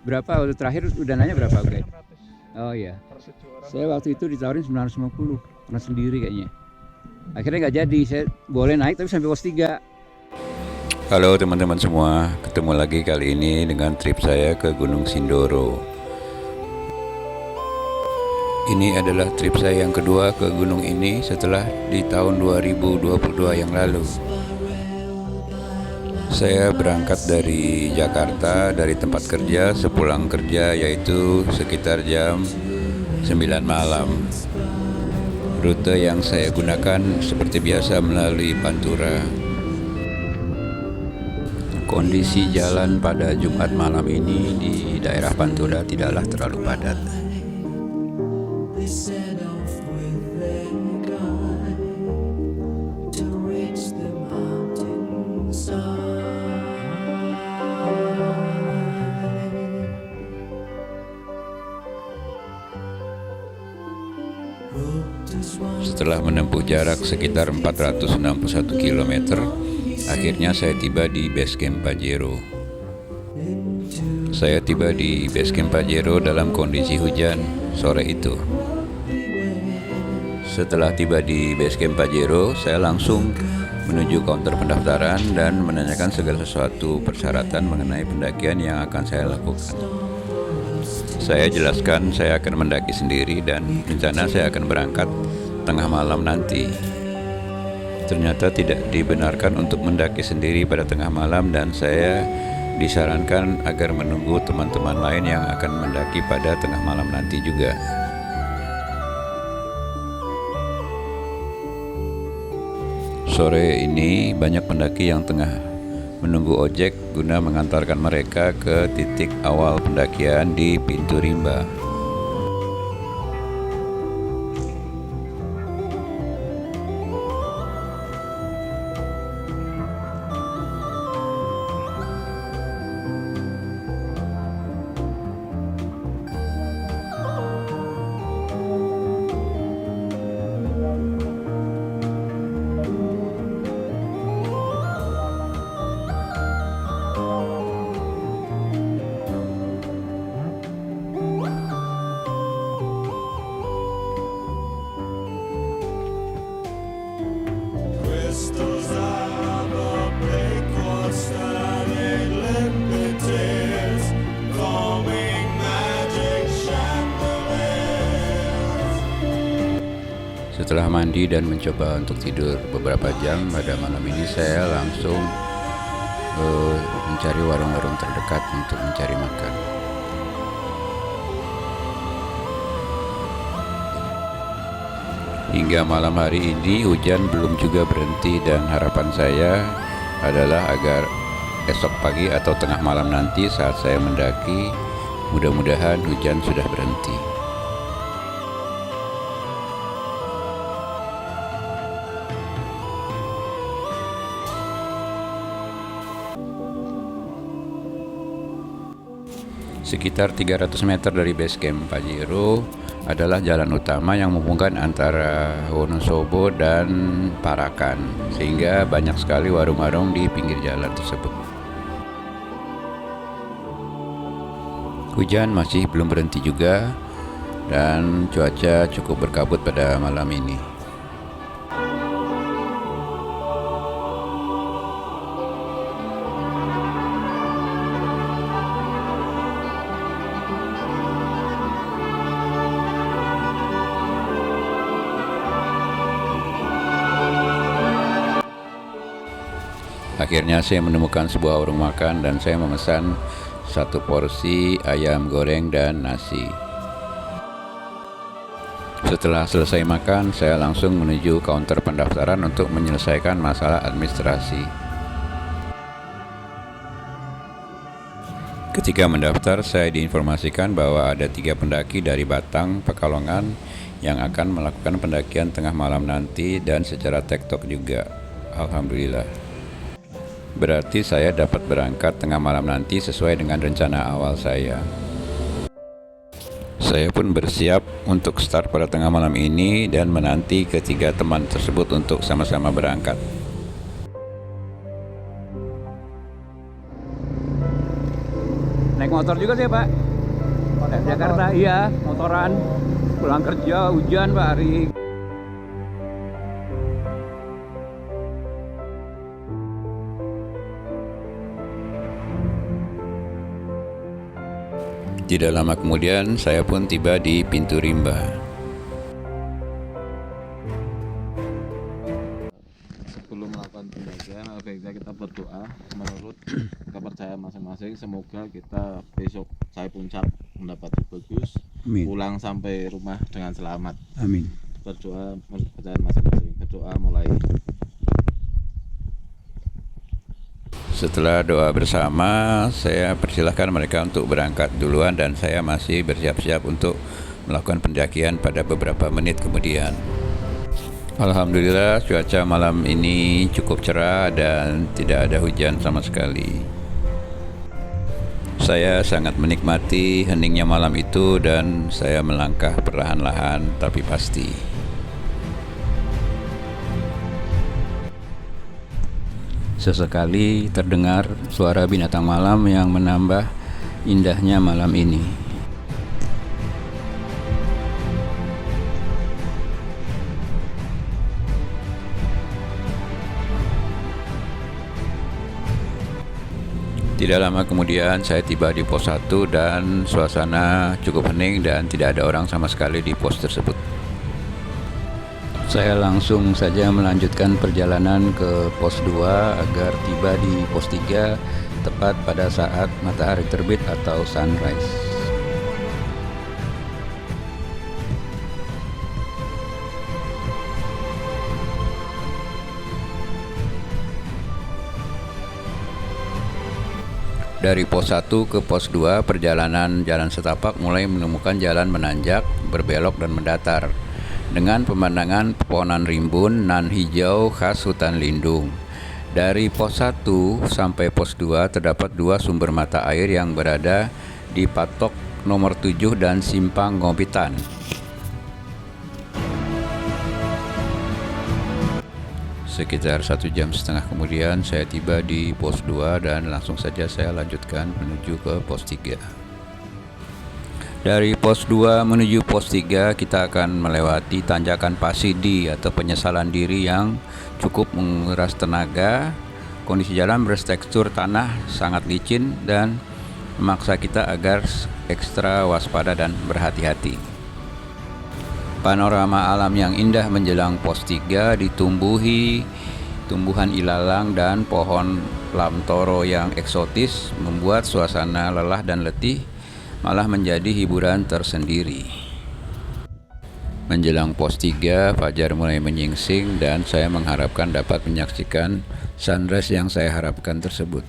Berapa waktu terakhir udah nanya berapa guys? 600 Oh iya. per sejuara. Saya waktu itu ditawarin 950 karena sendiri kayaknya. Akhirnya nggak jadi, saya boleh naik tapi sampai pos 3. Halo teman-teman semua, ketemu lagi kali ini dengan trip saya ke Gunung Sindoro. Ini adalah trip saya yang kedua ke gunung ini setelah di tahun 2022 yang lalu. Saya berangkat dari Jakarta, dari tempat kerja, sepulang kerja yaitu sekitar jam 9 malam. Rute yang saya gunakan seperti biasa melalui Pantura. Kondisi jalan pada Jumat malam ini di daerah Pantura tidaklah terlalu padat. Setelah menempuh jarak sekitar 461 km, akhirnya saya tiba di base camp Pajero. Saya tiba di base camp Pajero dalam kondisi hujan sore itu. Setelah tiba di base camp Pajero, saya langsung menuju counter pendaftaran dan menanyakan segala sesuatu persyaratan mengenai pendakian yang akan saya lakukan. Saya jelaskan saya akan mendaki sendiri dan rencana saya akan berangkat tengah malam nanti. Ternyata tidak dibenarkan untuk mendaki sendiri pada tengah malam dan saya disarankan agar menunggu teman-teman lain yang akan mendaki pada tengah malam nanti juga. Sore ini banyak pendaki yang tengah menunggu ojek guna mengantarkan mereka ke titik awal pendakian di Pintu Rimba. Setelah mandi dan mencoba untuk tidur beberapa jam pada malam ini, saya langsung mencari warung-warung terdekat untuk mencari makan. Hingga malam hari ini hujan belum juga berhenti dan harapan saya adalah agar esok pagi atau tengah malam nanti saat saya mendaki, mudah-mudahan hujan sudah berhenti. Sekitar 300 meter dari base camp Pajero adalah jalan utama yang menghubungkan antara Wonosobo dan Parakan, sehingga banyak sekali warung-warung di pinggir jalan tersebut. Hujan masih belum berhenti juga dan cuaca cukup berkabut pada malam ini. Akhirnya saya menemukan sebuah warung makan dan saya memesan satu porsi ayam goreng dan nasi. Setelah selesai makan, saya langsung menuju counter pendaftaran untuk menyelesaikan masalah administrasi. Ketika mendaftar, saya diinformasikan bahwa ada 3 pendaki dari Batang, Pekalongan yang akan melakukan pendakian tengah malam nanti dan secara tektok juga. Alhamdulillah. Berarti saya dapat berangkat tengah malam nanti sesuai dengan rencana awal saya. Saya pun bersiap untuk start pada tengah malam ini dan menanti ketiga teman tersebut untuk sama-sama berangkat. Naik naik motor juga sih Pak. Dari Jakarta, iya, motoran. Pulang kerja hujan Pak hari. Tidak lama kemudian saya pun tiba di pintu rimba. Sebelum melakukan pendakian, baiknya kita berdoa menurut kepercayaan masing-masing. Semoga kita besok saya puncak mendapati bagus, Amin. pulang sampai rumah dengan selamat. Amin. Berdoa menurut kepercayaan masing-masing. Berdoa mulai. Setelah doa bersama, saya persilahkan mereka untuk berangkat duluan dan saya masih bersiap-siap untuk melakukan pendakian pada beberapa menit kemudian. Alhamdulillah cuaca malam ini cukup cerah dan tidak ada hujan sama sekali. Saya sangat menikmati heningnya malam itu dan saya melangkah perlahan-lahan tapi pasti. Sesekali terdengar suara binatang malam yang menambah indahnya malam ini. Tidak lama kemudian saya tiba di pos 1 dan suasana cukup hening dan tidak ada orang sama sekali di pos tersebut. Saya langsung saja melanjutkan perjalanan ke pos 2 agar tiba di pos 3 tepat pada saat matahari terbit atau sunrise. Dari pos 1 ke pos 2, perjalanan jalan setapak mulai menemukan jalan menanjak, berbelok dan mendatar dengan pemandangan pepohonan rimbun nan hijau khas hutan lindung. Dari pos 1 sampai pos 2 terdapat 2 sumber mata air yang berada di patok nomor 7 dan simpang Ngopitan. Sekitar 1,5 jam kemudian saya tiba di pos 2 dan langsung saja saya lanjutkan menuju ke pos 3. Dari pos 2 menuju pos 3 kita akan melewati tanjakan Pasidi atau penyesalan diri yang cukup menguras tenaga. Kondisi jalan bertekstur tanah sangat licin dan memaksa kita agar ekstra waspada dan berhati-hati. Panorama alam yang indah menjelang pos 3 ditumbuhi tumbuhan ilalang dan pohon lamtoro yang eksotis membuat suasana lelah dan letih malah menjadi hiburan tersendiri. Menjelang pos 3, fajar mulai menyingsing dan saya mengharapkan dapat menyaksikan sunrise yang saya harapkan tersebut.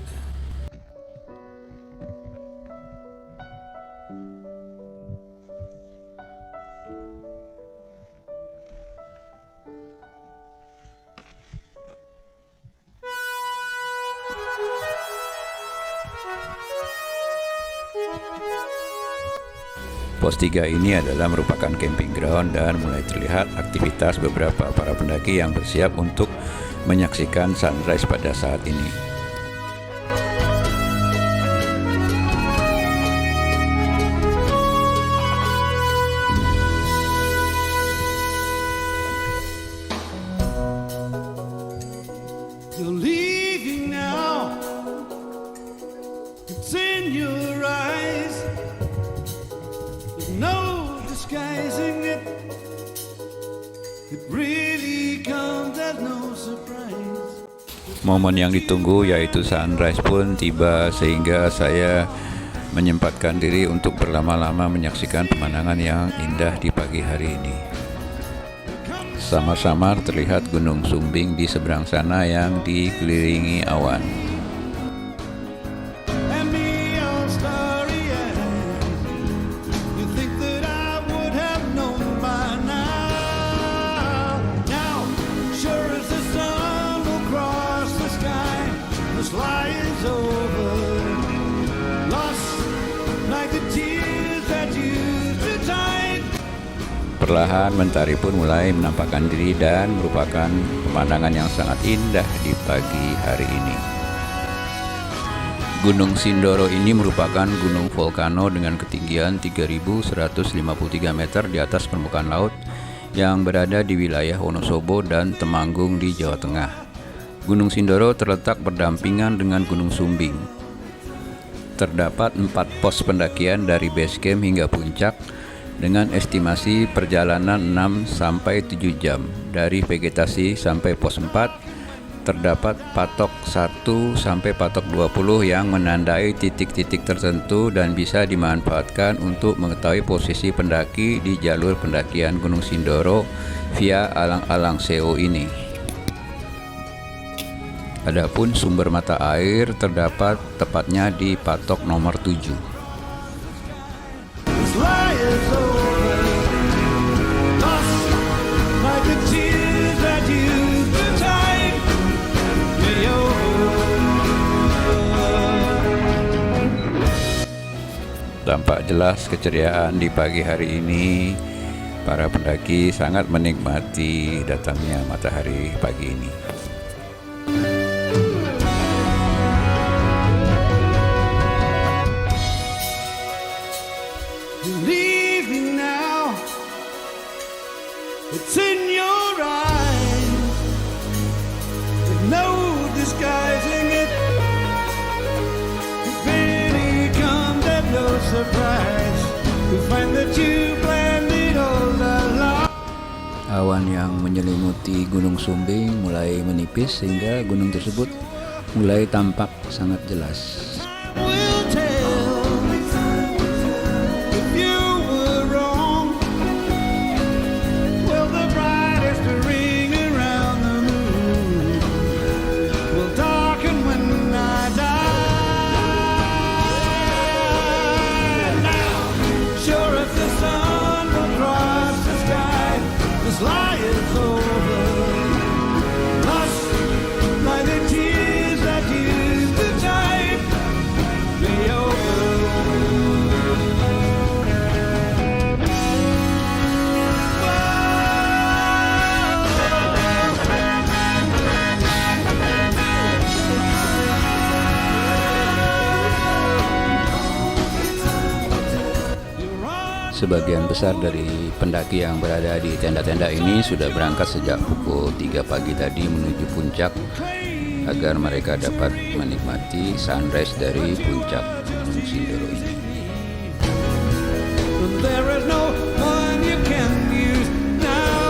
Pos 3 ini adalah merupakan camping ground dan mulai terlihat aktivitas beberapa para pendaki yang bersiap untuk menyaksikan sunrise pada saat ini. You're leaving now. It's in your eyes. There's no disguising it. It really comes as no surprise. Momen yang ditunggu yaitu sunrise pun tiba sehingga saya menyempatkan diri untuk berlama-lama menyaksikan pemandangan yang indah di pagi hari ini. Samar-samar terlihat Gunung Sumbing di seberang sana yang dikelilingi awan. And me all starry-eyed. You think that I would have known by now. Now, sure as the sun will cross the sky, this lie is over. Lost like the tears that used to tide. Perlahan mentari pun mulai menampakkan diri dan merupakan pemandangan yang sangat indah di pagi hari ini. Gunung Sindoro ini merupakan gunung volcano dengan ketinggian 3.153 meter di atas permukaan laut yang berada di wilayah Wonosobo dan Temanggung di Jawa Tengah. Gunung Sindoro terletak berdampingan dengan Gunung Sumbing. Terdapat 4 pos pendakian dari base camp hingga puncak dengan estimasi perjalanan 6-7 jam. Dari vegetasi sampai pos 4 terdapat patok 1 sampai patok 20 yang menandai titik-titik tertentu dan bisa dimanfaatkan untuk mengetahui posisi pendaki di jalur pendakian Gunung Sindoro via alang-alang SEO ini. Adapun sumber mata air terdapat tepatnya di patok nomor 7. This lie is over. Lost like the tears that used to tide me over. Tampak jelas keceriaan di pagi hari ini. Para pendaki sangat menikmati datangnya matahari pagi ini. You leave me now. It's in your eyes. With no disguising it. If any comes at no surprise, we find that you planned it all along. Awan yang menyelimuti Gunung Sumbing mulai menipis sehingga gunung tersebut mulai tampak sangat jelas. Will tell if you were wrong. Well, the brightest ring around the moon will darken when I die. Now, sure as the sun will cross the sky, this lie is over. Lost by the tears that used to tide me over. Sebagian besar dari pendaki yang berada di tenda-tenda ini sudah berangkat sejak pukul 3 pagi tadi menuju puncak agar mereka dapat menikmati sunrise dari puncak Gunung Sindoro ini. There is no one you can use now.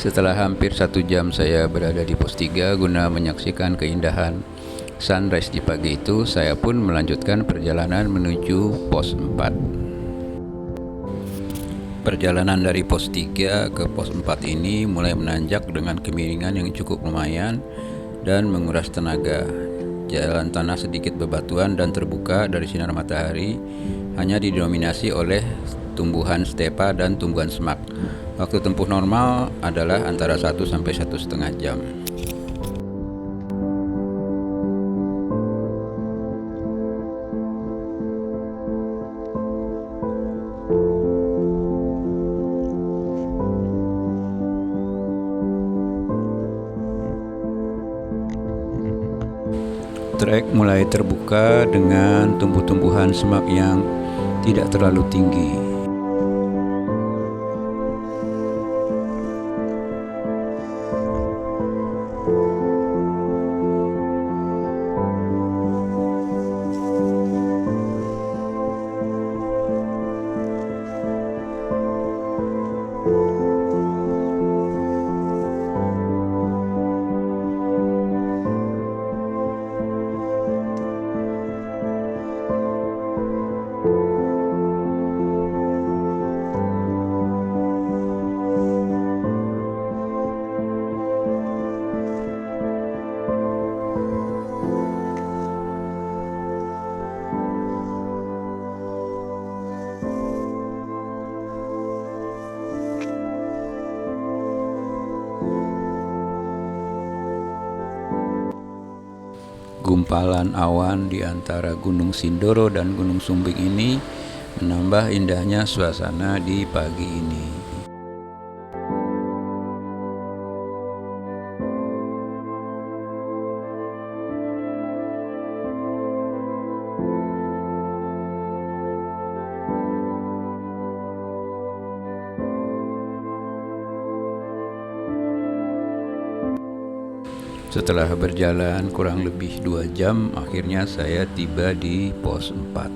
Setelah hampir 1 jam saya berada di pos 3 guna menyaksikan keindahan sunrise di pagi itu, saya pun melanjutkan perjalanan menuju pos 4. Perjalanan dari pos 3 ke pos 4 ini mulai menanjak dengan kemiringan yang cukup lumayan dan menguras tenaga. Jalan tanah sedikit bebatuan dan terbuka dari sinar matahari, hanya didominasi oleh tumbuhan stepa dan tumbuhan semak. Waktu tempuh normal adalah antara 1 sampai 1,5 jam. Trek mulai terbuka dengan tumbuh-tumbuhan semak yang tidak terlalu tinggi. Gumpalan awan di antara Gunung Sindoro dan Gunung Sumbing ini menambah indahnya suasana di pagi ini. Setelah berjalan kurang lebih 2 jam, akhirnya saya tiba di pos 4.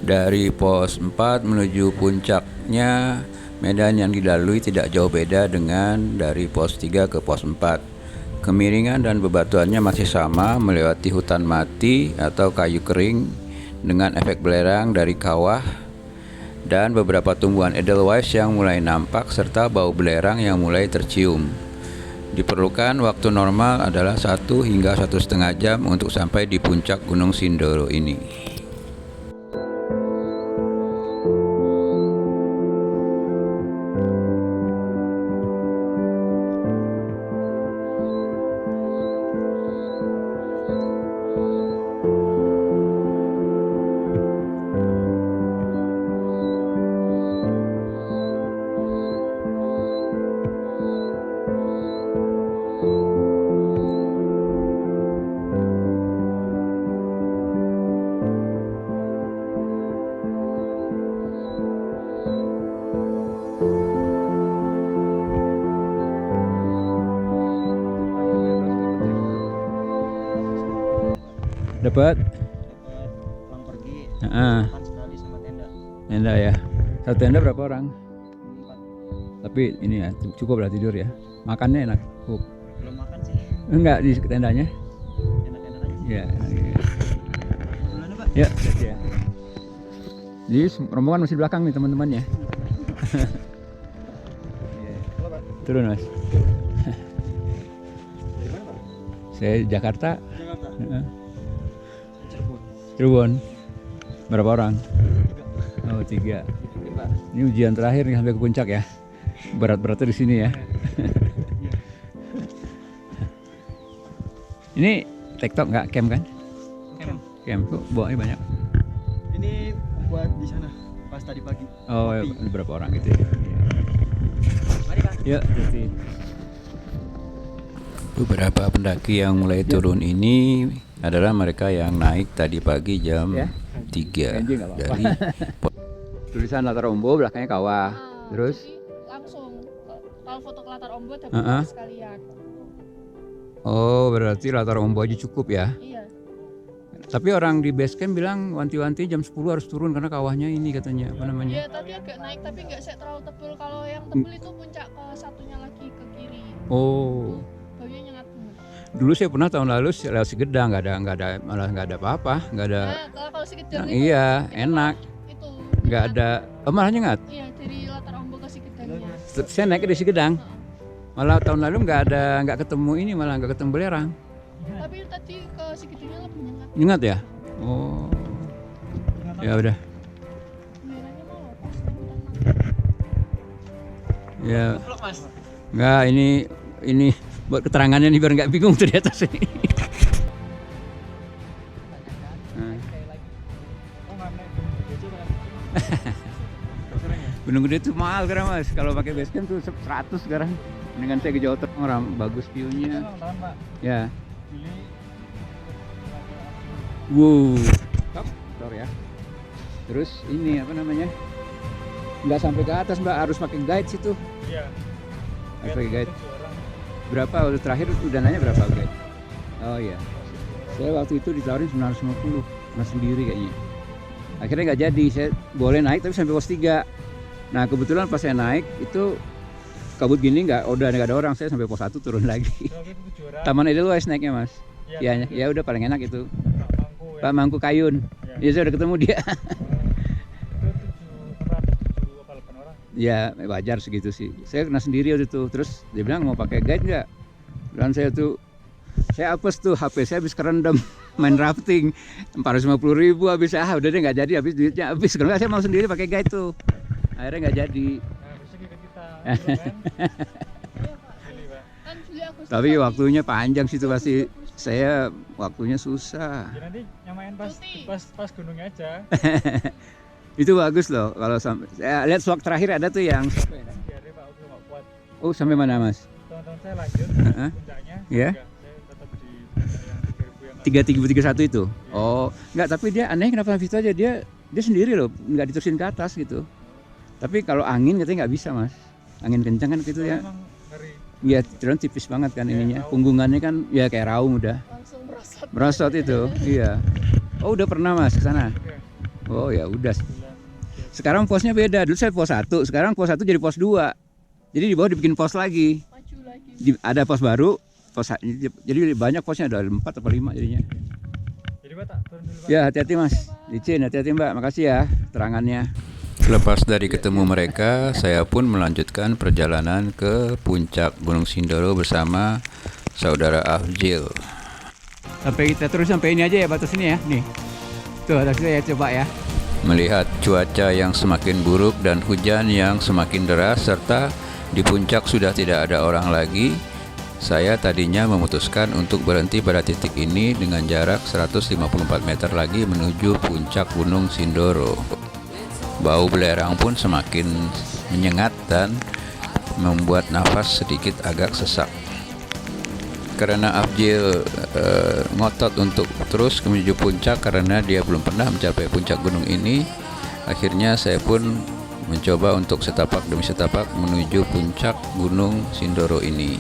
Dari pos 4 menuju puncaknya, medan yang dilalui tidak jauh beda dengan dari pos 3 ke pos 4. Kemiringan dan bebatuannya masih sama, melewati hutan mati atau kayu kering dengan efek belerang dari kawah dan beberapa tumbuhan edelweiss yang mulai nampak serta bau belerang yang mulai tercium. Diperlukan waktu normal adalah 1 hingga 1,5 jam untuk sampai di puncak Gunung Sindoro ini. Dapat? Pulang pergi Heeh. makan sekali sama tenda. Tenda ya. Satu tenda berapa orang? 4. Tapi ini ya cukup lah tidur ya. Makannya enak. Cukup. Belum makan sih. Enggak di tendanya? Tenda-tenda aja. Ya. Iya. Duluan ya, Pak. Ya, ya. Jadi rombongan masih di belakang nih teman-temannya. Halo, Pak. Turun mas. Dari mana, Pak? Saya Jakarta. Jakarta. Heeh. Cirebon. Cirebon. Berapa orang? 3. Oh 3. Ini, Pak. Ini ujian terakhir nih sampai ke puncak ya. Berat-beratnya di sini ya. Ini TikTok nggak camp kan? Camp kok bawanya banyak. Ini buat di sana pas tadi pagi. Oh Kopi. ada berapa orang gitu ya? Mari, Pak. Ya jadi Beberapa pendaki yang mulai turun ini adalah mereka yang naik tadi pagi jam Ya. 3 Ganjil nggak apa-apa. dari tulisan latar Ombo belakangnya kawah. Terus Jadi langsung kalau foto ke latar Ombo dapat Heeh. sekalian. oh berarti latar Ombo aja cukup ya. Iya. Tapi orang di base camp bilang wanti-wanti jam 10 harus turun karena kawahnya ini katanya apa namanya? Iya, tadi agak naik tapi nggak terlalu tebel. Kalau yang tebel itu puncak ke satunya lagi ke kiri. Oh. Baunya nyengat banget. Dulu saya pernah tahun lalu lewat Sigedang nggak ada malah nggak ada apa-apa nggak ada. Nah, kalau sekedar Nah, itu iya itu enak itu nggak nyengat. ada malah nyengat. Iya, dari latar Ombo ke Sigedangnya. Saya naik di Sigedang malah tahun lalu nggak ketemu ini malah nggak ketemu belerang. Tapi tadi ke Sigedangnya lebih nyengat. Nyengat ya? Oh ya udah Belerangnya malah pas ya Vlog, Mas. nggak ini buat keterangannya nih biar nggak bingung tuh di atas ini. Nah, Oh, nggak naik. Gitu, Pak. Gunung Gede tuh mahal sekarang mas kalau pakai base camp tuh 100 sekarang. Dengan saya ke Jawa Tengah orang bagus view-nya. Tahan, Pak. Ya. Pilih Wow. Top ya. Terus ini apa namanya? Nggak sampai ke atas mbak, harus pakai guide situ. iya. Harus pakai guide. 7 orang. Berapa waktu terakhir udah nanya berapa guide? Oh iya. Saya waktu itu ditawarin 950, mas sendiri kayaknya. Akhirnya nggak jadi, saya boleh naik tapi sampai pos 3. Nah kebetulan pas saya naik itu kabut gini nggak ada orang, saya sampai pos 1 turun lagi. Waktu itu 7 orang. Taman Edelweiss naiknya mas. Iya, Ya udah paling enak itu. Pak Mangku ya. Pak Mangku Kayun. Ya saya udah ketemu dia. Itu 700 apa 8 orang. Ya wajar segitu sih. Saya kena sendiri waktu itu. Terus dia bilang mau pakai guide nggak? Dan saya tuh Saya hapus tuh HP saya habis kerendam main rafting 450.000 habis udah deh nggak jadi habis duitnya habis kalau nggak saya mau sendiri pakai guide tuh akhirnya nggak jadi. Nah, besok ikut kita. Kan? Pilih, Pak. Kan Juli Agustus. Tapi waktunya panjang sih itu pasti saya waktunya susah. Ya nanti nyamain Cuti. pas gunungnya aja. Itu bagus loh kalau sampai saya lihat swag terakhir ada tuh yang Biar deh Pak, aku nggak kuat. oh sampai mana Mas? Teman-teman saya lanjut Heeh. puncaknya. Iya. Enggak, saya tetap di puncak yang 3331 itu. Oh, enggak tapi dia aneh kenapa gitu aja dia sendiri loh, nggak diterusin ke atas gitu. Tapi kalau angin katanya nggak bisa Mas. Angin kencang kan gitu ya. Memang ngeri. Ya, terus tipis banget kan Kayak ininya. raung. Punggungannya kan ya kayak raung udah. Langsung merosot. Merosot itu. Iya. Oh, udah pernah Mas ke sana. Oke. Oh, ya udah. Bulan. Sekarang posnya beda. Dulu saya pos 1, sekarang pos 1 jadi pos 2. Jadi di bawah dibikin pos lagi. Maju lagi. Ada pos baru, jadi banyak posnya ada 4 atau 5 jadinya. Jadi Pak tak turun dulu Pak. Ya, hati-hati Mas. Licin, hati-hati Mbak. Makasih ya terangannya. Lepas dari ketemu mereka, saya pun melanjutkan perjalanan ke puncak Gunung Sindoro bersama saudara Afjil. Sampai kita terus sampai ini aja ya batas ini ya. Nih. Tuh, atas saya coba ya. Melihat cuaca yang semakin buruk dan hujan yang semakin deras serta di puncak sudah tidak ada orang lagi, saya tadinya memutuskan untuk berhenti pada titik ini dengan jarak 154 meter lagi menuju puncak Gunung Sindoro. Bau belerang pun semakin menyengat dan membuat nafas sedikit agak sesak. Karena Afjil ngotot untuk terus menuju puncak karena dia belum pernah mencapai puncak gunung ini, akhirnya saya pun mencoba untuk setapak demi setapak menuju puncak Gunung Sindoro ini.